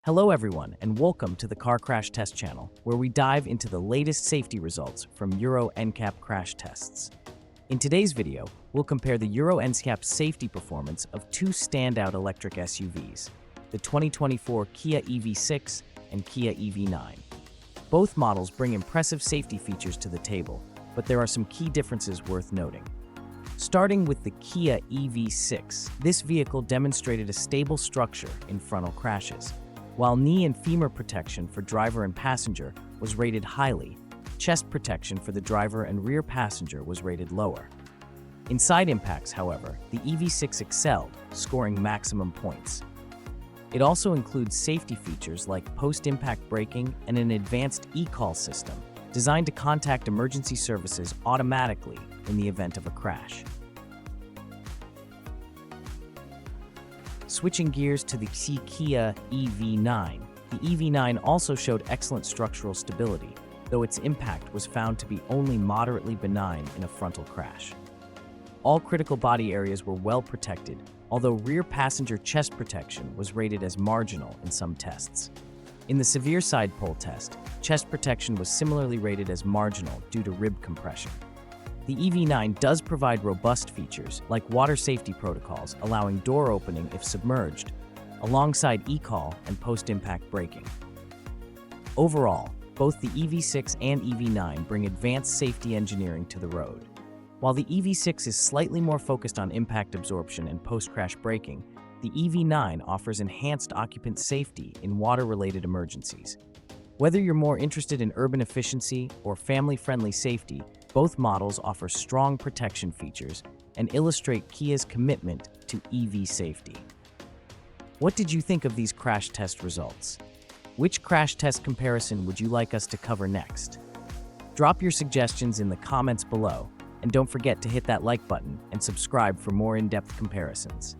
Hello everyone, and welcome to the Car Crash Test channel, where we dive into the latest safety results from Euro NCAP crash tests. In today's video, we'll compare the Euro NCAP safety performance of two standout electric SUVs, the 2024 Kia EV6 and Kia EV9. Both models bring impressive safety features to the table, but there are some key differences worth noting. Starting with the Kia EV6, this vehicle demonstrated a stable structure in frontal crashes. While knee and femur protection for driver and passenger was rated highly, chest protection for the driver and rear passenger was rated lower. In side impacts, however, the EV6 excelled, scoring maximum points. It also includes safety features like post-impact braking and an advanced eCall system designed to contact emergency services automatically in the event of a crash. Switching gears to the Kia EV9, the EV9 also showed excellent structural stability, though its impact was found to be only moderately benign in a frontal crash. All critical body areas were well protected, although rear passenger chest protection was rated as marginal in some tests. In the severe side pole test, chest protection was similarly rated as marginal due to rib compression. The EV9 does provide robust features like water safety protocols allowing door opening if submerged, alongside eCall and post-impact braking. Overall, both the EV6 and EV9 bring advanced safety engineering to the road. While the EV6 is slightly more focused on impact absorption and post-crash braking, the EV9 offers enhanced occupant safety in water-related emergencies. Whether you're more interested in urban efficiency or family-friendly safety, both models offer strong protection features and illustrate Kia's commitment to EV safety. What did you think of these crash test results? Which crash test comparison would you like us to cover next? Drop your suggestions in the comments below, and don't forget to hit that like button and subscribe for more in-depth comparisons.